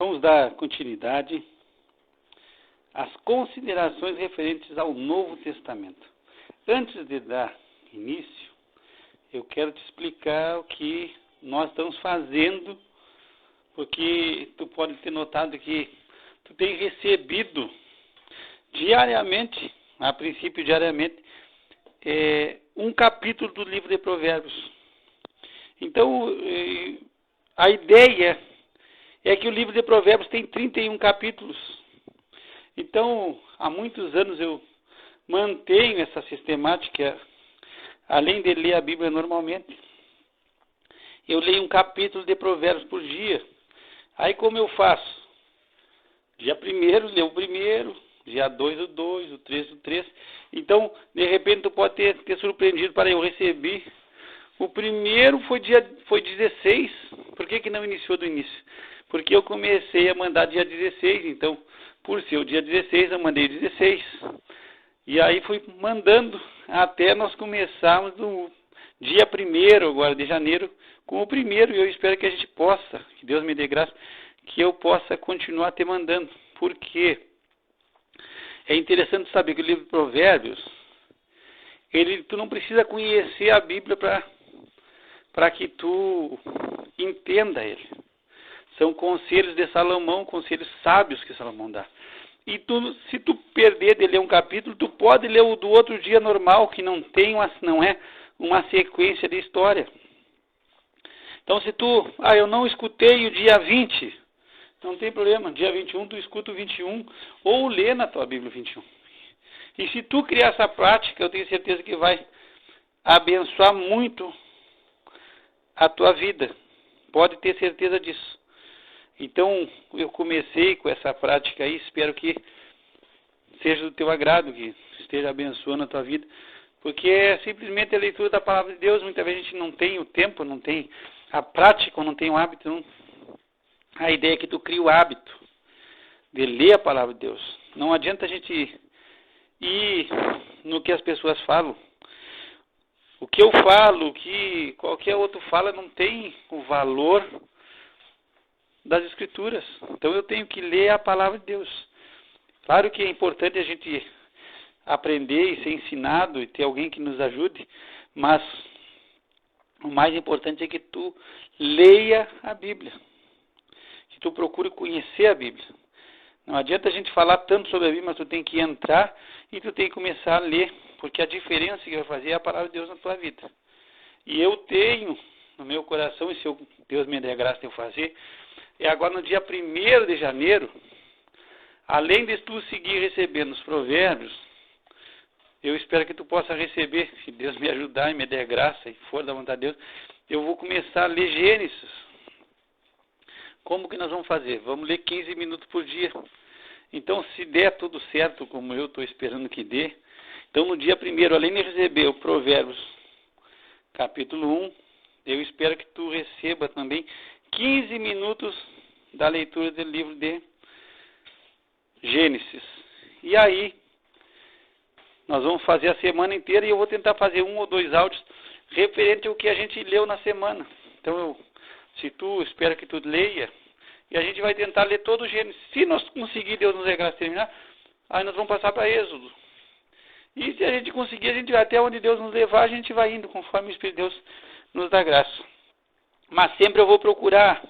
Vamos dar continuidade às considerações referentes ao Novo Testamento. Antes de dar início, eu quero te explicar o que nós estamos fazendo, porque tu pode ter notado que tu tem recebido diariamente, a princípio diariamente, um capítulo do livro de Provérbios. Então, a ideia é que o livro de Provérbios tem 31 capítulos. Então, há muitos anos eu mantenho essa sistemática, além de ler a Bíblia normalmente. Eu leio um capítulo de Provérbios por dia. Aí como eu faço? Dia 1º, leio o primeiro, dia 2, o 2, o 3, o 3. Então, de repente, tu pode ter surpreendido para eu receber. O primeiro foi 16. Por que não iniciou do início? Porque eu comecei a mandar dia 16, então, por ser o dia 16, eu mandei 16. E aí fui mandando até nós começarmos no dia 1º, agora de janeiro, com o primeiro. E eu espero que a gente possa, que Deus me dê graça, que eu possa continuar te mandando. Porque é interessante saber que o livro de Provérbios, tu não precisa conhecer a Bíblia para que tu entenda ele. São conselhos de Salomão, conselhos sábios que Salomão dá. E se tu perder de ler um capítulo, tu pode ler o do outro dia normal, que não é uma sequência de história. Então se eu não escutei o dia 20, não tem problema, dia 21 tu escuta o 21, ou lê na tua Bíblia o 21. E se tu criar essa prática, eu tenho certeza que vai abençoar muito a tua vida. Pode ter certeza disso. Então, eu comecei com essa prática aí, espero que seja do teu agrado, que esteja abençoando a tua vida, porque é simplesmente a leitura da palavra de Deus. Muitas vezes a gente não tem o tempo, não tem a prática, não tem o hábito. Não. A ideia é que tu crie o hábito de ler a palavra de Deus. Não adianta a gente ir no que as pessoas falam. O que eu falo, o que qualquer outro fala, não tem o valor das Escrituras. Então eu tenho que ler a palavra de Deus. Claro que é importante a gente aprender e ser ensinado e ter alguém que nos ajude, mas o mais importante é que tu leia a Bíblia, que tu procure conhecer a Bíblia. Não adianta a gente falar tanto sobre a Bíblia, mas tu tem que entrar e tu tem que começar a ler, porque a diferença que vai fazer é a palavra de Deus na tua vida. E eu tenho no meu coração, e se Deus me der graça de eu fazer, agora no dia 1º de janeiro, além de tu seguir recebendo os provérbios, eu espero que tu possa receber, se Deus me ajudar e me der graça, e for da vontade de Deus, eu vou começar a ler Gênesis. Como que nós vamos fazer? Vamos ler 15 minutos por dia. Então, se der tudo certo, como eu estou esperando que dê, então no dia 1º, além de receber o Provérbios, capítulo 1, eu espero que tu receba também 15 minutos da leitura do livro de Gênesis. E aí, nós vamos fazer a semana inteira e eu vou tentar fazer 1 ou 2 áudios referente ao que a gente leu na semana. Então, espero que tu leia e a gente vai tentar ler todo o Gênesis. Se nós conseguir, Deus nos dê graça terminar, aí nós vamos passar para Êxodo. E se a gente conseguir, a gente vai até onde Deus nos levar, a gente vai indo conforme o Espírito de Deus nos dá graça. Mas sempre eu vou procurar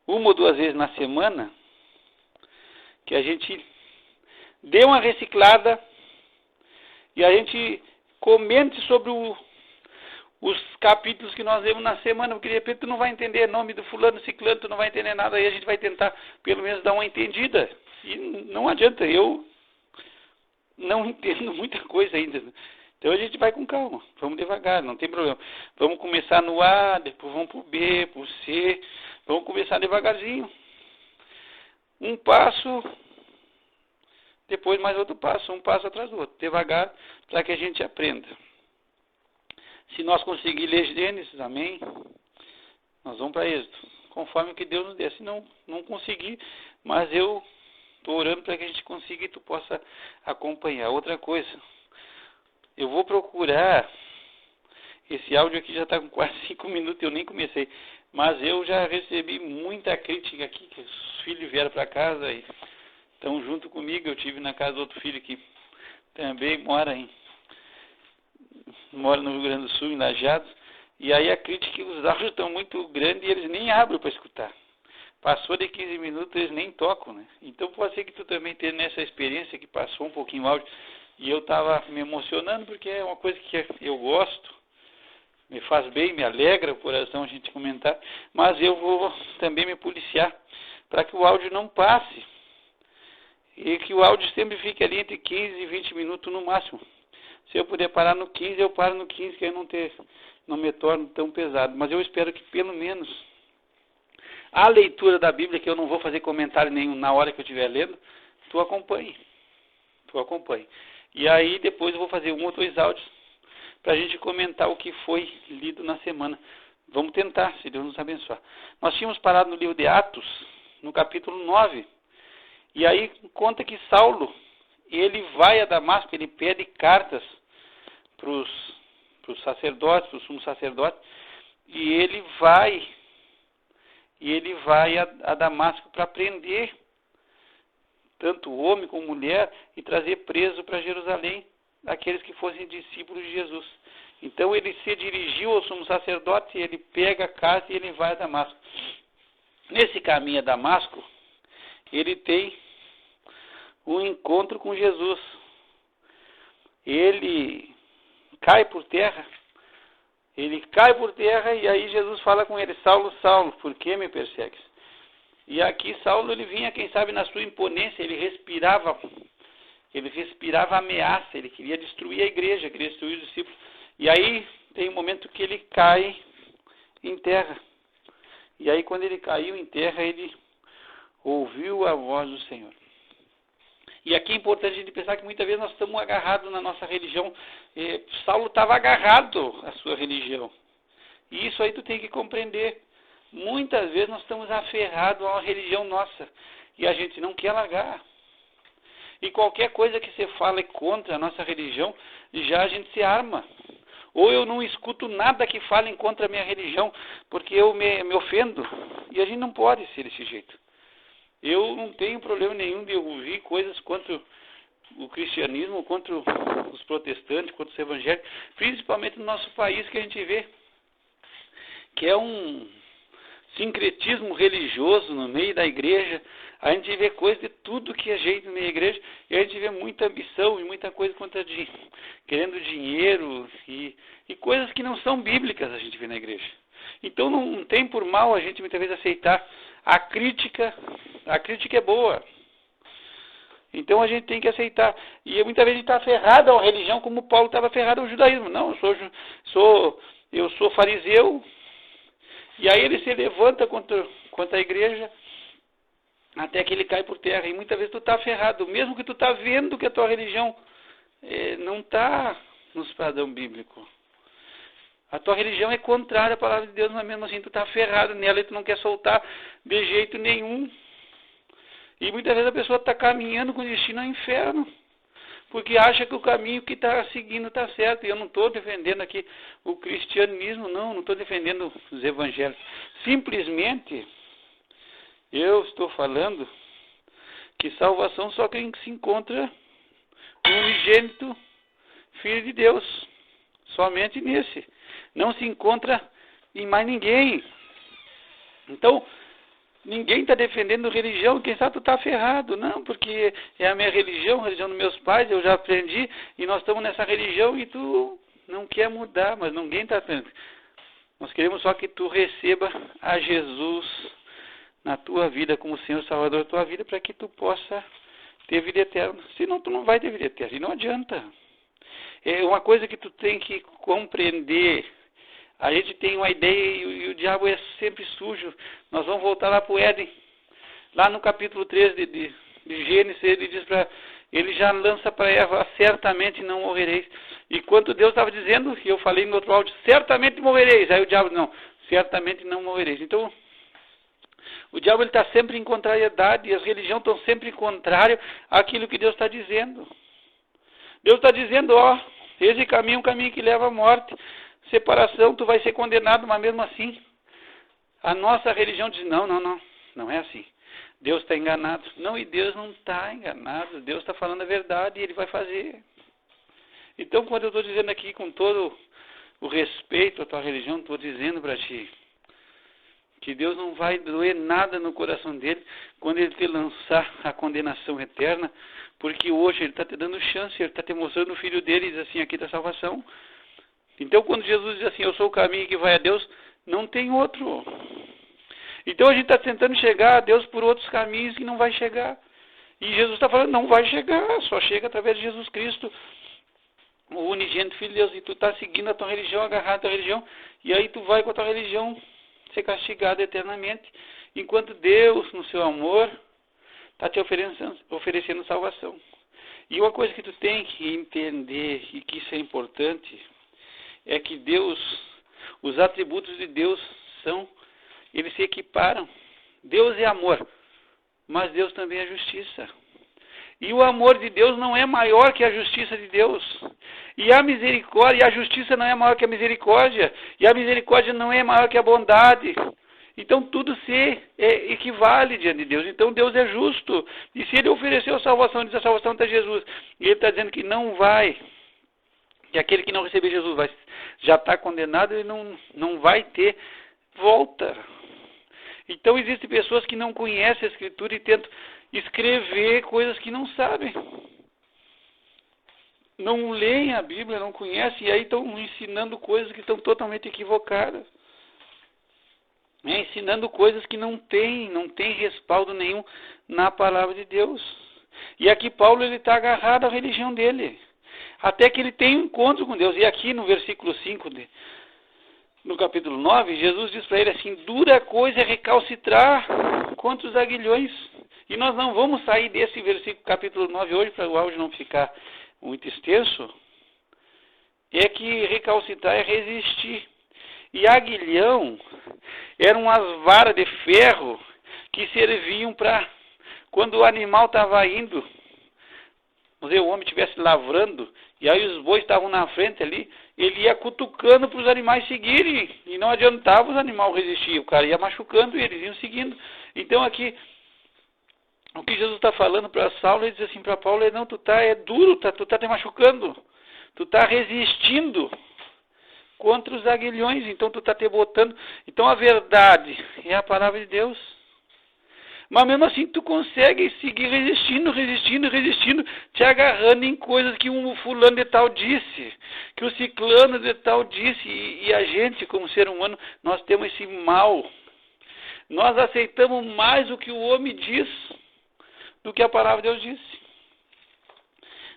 1 ou 2 vezes na semana que a gente dê uma reciclada e a gente comente sobre os capítulos que nós lemos na semana, porque de repente tu não vai entender nome do fulano, ciclano, tu não vai entender nada, aí a gente vai tentar pelo menos dar uma entendida. E não adianta, eu não entendo muita coisa ainda. Então a gente vai com calma, vamos devagar, não tem problema. Vamos começar no A, depois vamos para o B, para o C, vamos começar devagarzinho. Um passo, depois mais outro passo, um passo atrás do outro, devagar, para que a gente aprenda. Se nós conseguir ler Gênesis, amém, nós vamos para Êxodo, conforme o que Deus nos dê. Se não conseguir, mas eu estou orando para que a gente consiga e tu possa acompanhar. Outra coisa, eu vou procurar, esse áudio aqui já está com quase 5 minutos, eu nem comecei, Mas eu já recebi muita crítica aqui, que os filhos vieram para casa e estão junto comigo. Eu tive na casa do outro filho que também mora no Rio Grande do Sul, em Lajeados. E aí a crítica que os áudios estão muito grandes e eles nem abrem para escutar. Passou de 15 minutos, eles nem tocam, né? Então pode ser que tu também tenha nessa experiência que passou um pouquinho o áudio. E eu estava me emocionando porque é uma coisa que eu gosto, me faz bem, me alegra o coração a gente comentar. Mas eu vou também me policiar para que o áudio não passe. E que o áudio sempre fique ali entre 15 e 20 minutos no máximo. Se eu puder parar no 15, eu paro no 15, que aí não me torno tão pesado. Mas eu espero que pelo menos a leitura da Bíblia, que eu não vou fazer comentário nenhum na hora que eu estiver lendo, tu acompanhe. E aí depois eu vou fazer 1 ou 2 áudios para a gente comentar o que foi lido na semana. Vamos tentar, se Deus nos abençoar. Nós tínhamos parado no livro de Atos, no capítulo 9. E aí conta que Saulo, ele vai a Damasco, ele pede cartas para os sacerdotes, para o sumo sacerdote, e ele vai a Damasco para prender tanto homem como mulher e trazer preso para Jerusalém aqueles que fossem discípulos de Jesus. Então ele se dirigiu ao sumo sacerdote, ele pega a casa e ele vai a Damasco. Nesse caminho a Damasco, ele tem um encontro com Jesus. Ele cai por terra e aí Jesus fala com ele: Saulo, Saulo, por que me persegues? E aqui Saulo, ele vinha, quem sabe, na sua imponência, ele respirava ameaça, ele queria destruir a igreja, queria destruir os discípulos. E aí tem um momento que ele cai em terra. E aí quando ele caiu em terra, ele ouviu a voz do Senhor. E aqui é importante a gente pensar que muitas vezes nós estamos agarrados na nossa religião. Saulo estava agarrado à sua religião. E isso aí tu tem que compreender. Muitas vezes nós estamos aferrados a uma religião nossa e a gente não quer largar. E qualquer coisa que você fale contra a nossa religião, já a gente se arma. Ou eu não escuto nada que falem contra a minha religião, porque eu me ofendo. E a gente não pode ser desse jeito. Eu não tenho problema nenhum de ouvir coisas contra o cristianismo, contra os protestantes, contra os evangélicos, principalmente no nosso país, que a gente vê que é um sincretismo religioso no meio da igreja. A gente vê coisa de tudo que é jeito no meio da igreja, e a gente vê muita ambição e muita coisa querendo dinheiro e coisas que não são bíblicas a gente vê na igreja. Então não tem por mal a gente muitas vezes aceitar a crítica é boa. Então a gente tem que aceitar. E muitas vezes a gente está aferrado à religião como Paulo estava aferrado ao judaísmo. Não, eu sou fariseu. E aí ele se levanta contra a igreja até que ele cai por terra. E muitas vezes tu está aferrado, mesmo que tu está vendo que a tua religião não está nos padrão bíblico. A tua religião é contrária à palavra de Deus, mas mesmo assim tu está aferrado nela e tu não quer soltar de jeito nenhum. E muitas vezes a pessoa está caminhando com destino ao inferno, porque acha que o caminho que está seguindo está certo. E eu não estou defendendo aqui o cristianismo, não estou defendendo os evangélicos. Simplesmente, eu estou falando que salvação só quem se encontra no unigênito Filho de Deus. Somente nesse. Não se encontra em mais ninguém. Então, ninguém está defendendo religião. Quem sabe tu está ferrado. Não, porque é a minha religião, a religião dos meus pais, eu já aprendi, e nós estamos nessa religião e tu não quer mudar, mas ninguém está aprendendo. Nós queremos só que tu receba a Jesus na tua vida como Senhor Salvador da tua vida, para que tu possa ter vida eterna. Senão tu não vai ter vida eterna, e não adianta. É uma coisa que tu tem que compreender. A gente tem uma ideia e o diabo é sempre sujo. Nós vamos voltar lá para o Éden. Lá no capítulo 13 de Gênesis, ele já lança para Eva: certamente não morrereis. E quando Deus estava dizendo, e eu falei no outro áudio, certamente morrereis. Aí o diabo, não, certamente não morrereis. Então, o diabo está sempre em contrariedade, e as religiões estão sempre em contrário àquilo que Deus está dizendo. Deus está dizendo, esse caminho é um caminho que leva à morte. Separação, tu vai ser condenado, mas mesmo assim, A nossa religião diz, não é assim. Deus está enganado. Não, e Deus não está enganado. Deus está falando a verdade e Ele vai fazer. Então, quando eu estou dizendo aqui com todo o respeito à tua religião, estou dizendo para ti que Deus não vai doer nada no coração dele quando ele te lançar a condenação eterna, porque hoje ele está te dando chance, ele está te mostrando o Filho dele e diz assim, aqui está a salvação. Então, quando Jesus diz assim, eu sou o caminho que vai a Deus, não tem outro. Então, a gente está tentando chegar a Deus por outros caminhos que não vai chegar. E Jesus está falando, não vai chegar, só chega através de Jesus Cristo, o unigênito Filho de Deus. E tu está seguindo a tua religião, agarrado à tua religião, e aí tu vai com a tua religião ser castigado eternamente, enquanto Deus, no seu amor, está te oferecendo salvação. E uma coisa que tu tem que entender, e que isso é importante, é que Deus, os atributos de Deus eles se equiparam. Deus é amor, mas Deus também é justiça. E o amor de Deus não é maior que a justiça de Deus. E a misericórdia, e a justiça não é maior que a misericórdia. E a misericórdia não é maior que a bondade. Então tudo se equivale diante de Deus. Então Deus é justo. E se Ele ofereceu a salvação, diz a salvação está Jesus. E Ele está dizendo que não vai, que aquele que não receber Jesus já está condenado e não vai ter volta. Então existem pessoas que não conhecem a Escritura e tentam escrever coisas que não sabem. Não leem a Bíblia, não conhecem, e aí estão ensinando coisas que estão totalmente equivocadas. Ensinando coisas que não tem respaldo nenhum na palavra de Deus. E aqui Paulo está agarrado à religião dele. Até que ele tem um encontro com Deus. E aqui no versículo 5, no capítulo 9, Jesus diz para ele assim, dura coisa é recalcitrar contra os aguilhões. E nós não vamos sair desse versículo, capítulo 9 hoje, para o áudio não ficar muito extenso. É que recalcitrar é resistir. E aguilhão eram as varas de ferro que serviam para, quando o animal estava indo, vamos dizer, o homem estivesse lavrando, e aí os bois estavam na frente ali, ele ia cutucando para os animais seguirem, e não adiantava os animais resistir, o cara ia machucando e eles iam seguindo. Então aqui, o que Jesus está falando para Saulo, ele diz assim para Paulo, não, tu é duro, tu está te machucando, tu está resistindo contra os aguilhões, então tu está te botando. Então a verdade é a palavra de Deus. Mas mesmo assim tu consegue seguir resistindo, te agarrando em coisas que um fulano de tal disse, que o ciclano de tal disse, e a gente, como ser humano, nós temos esse mal. Nós aceitamos mais o que o homem diz do que a palavra de Deus disse.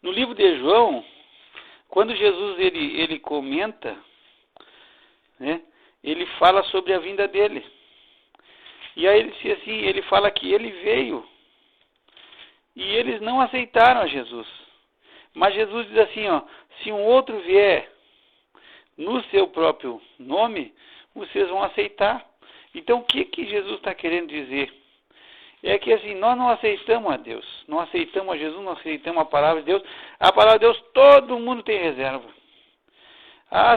No livro de João, quando Jesus ele comenta, né, ele fala sobre a vinda dele. E aí ele diz assim, ele fala que ele veio e eles não aceitaram a Jesus. Mas Jesus diz assim, se um outro vier no seu próprio nome, vocês vão aceitar. Então o que Jesus está querendo dizer? É que assim, nós não aceitamos a Deus, não aceitamos a Jesus, não aceitamos a palavra de Deus. A palavra de Deus, todo mundo tem reserva.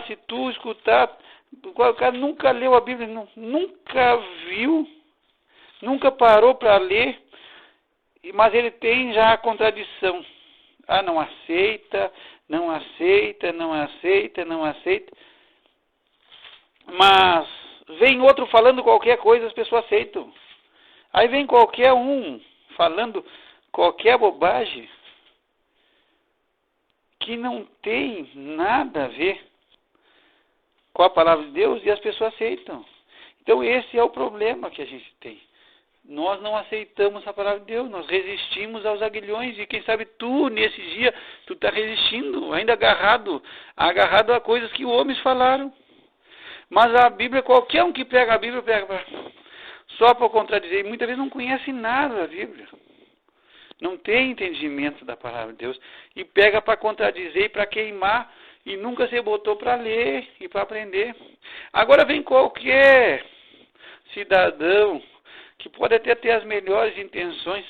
Se tu escutar, o cara nunca leu a Bíblia, nunca viu, nunca parou para ler, mas ele tem já a contradição. Não aceita. Mas vem outro falando qualquer coisa, as pessoas aceitam. Aí vem qualquer um falando qualquer bobagem que não tem nada a ver com a palavra de Deus e as pessoas aceitam. Então esse é o problema que a gente tem. Nós não aceitamos a palavra de Deus, nós resistimos aos aguilhões, e quem sabe tu, nesse dia, tu está resistindo, ainda agarrado a coisas que homens falaram. Mas a Bíblia, qualquer um que pega a Bíblia, pega só para contradizer, e muitas vezes não conhece nada da Bíblia. Não tem entendimento da palavra de Deus, e pega para contradizer e para queimar, e nunca se botou para ler e para aprender. Agora vem qualquer cidadão que pode até ter as melhores intenções,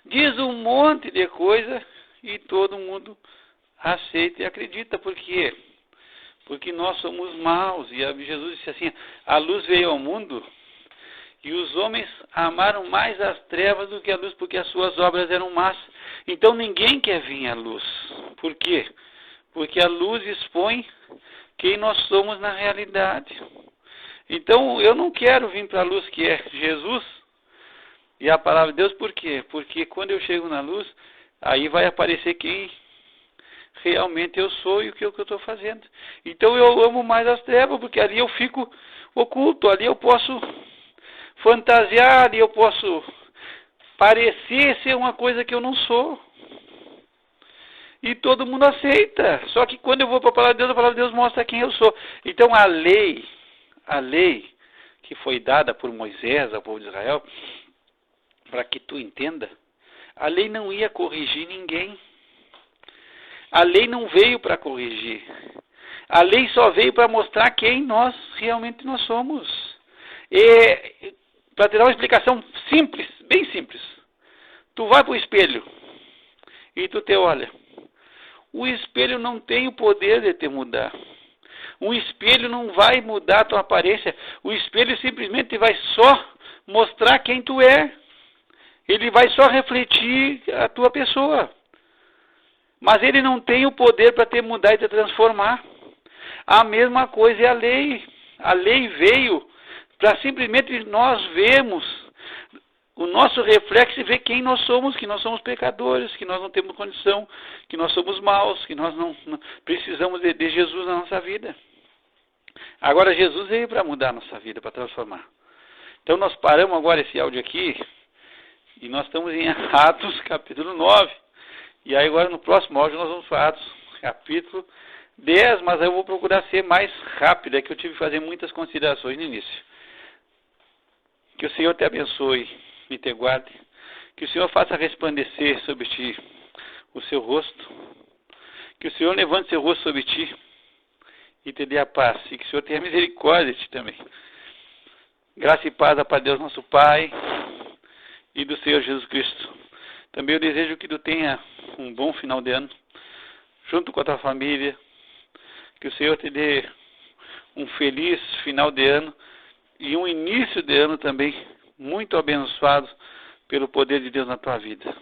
diz um monte de coisa e todo mundo aceita e acredita. Por quê? Porque nós somos maus. E Jesus disse assim, a luz veio ao mundo e os homens amaram mais as trevas do que a luz, porque as suas obras eram más. Então ninguém quer vir à luz. Por quê? Porque a luz expõe quem nós somos na realidade. Então eu não quero vir para a luz que é Jesus e a palavra de Deus. Por quê? Porque quando eu chego na luz, aí vai aparecer quem realmente eu sou e o que eu estou fazendo. Então eu amo mais as trevas, porque ali eu fico oculto, ali eu posso fantasiar, ali eu posso parecer ser uma coisa que eu não sou. E todo mundo aceita. Só que quando eu vou para a palavra de Deus mostra quem eu sou. Então a lei que foi dada por Moisés ao povo de Israel, para que tu entenda, a lei não ia corrigir ninguém. A lei não veio para corrigir. A lei só veio para mostrar quem nós realmente nós somos. E para te dar uma explicação simples, bem simples. Tu vai para o espelho e tu te olha. O espelho não tem o poder de te mudar. Um espelho não vai mudar a tua aparência. O espelho simplesmente vai só mostrar quem tu é. Ele vai só refletir a tua pessoa. Mas ele não tem o poder para te mudar e te transformar. A mesma coisa é a lei. A lei veio para simplesmente nós vermos o nosso reflexo e ver quem nós somos, que nós somos pecadores, que nós não temos condição, que nós somos maus, que nós não precisamos de Jesus na nossa vida. Agora Jesus veio para mudar a nossa vida, para transformar. Então nós paramos agora esse áudio aqui e nós estamos em Atos capítulo 9. E aí agora no próximo áudio nós vamos para Atos capítulo 10, mas eu vou procurar ser mais rápido, é que eu tive que fazer muitas considerações no início. Que o Senhor te abençoe e te guarde. Que o Senhor faça resplandecer sobre ti o seu rosto. Que o Senhor levante seu rosto sobre ti e te dê a paz. E que o Senhor tenha misericórdia de ti também. Graça e paz a Deus nosso Pai e do Senhor Jesus Cristo. Também eu desejo que tu tenha um bom final de ano, junto com a tua família. Que o Senhor te dê um feliz final de ano e um início de ano também muito abençoado pelo poder de Deus na tua vida.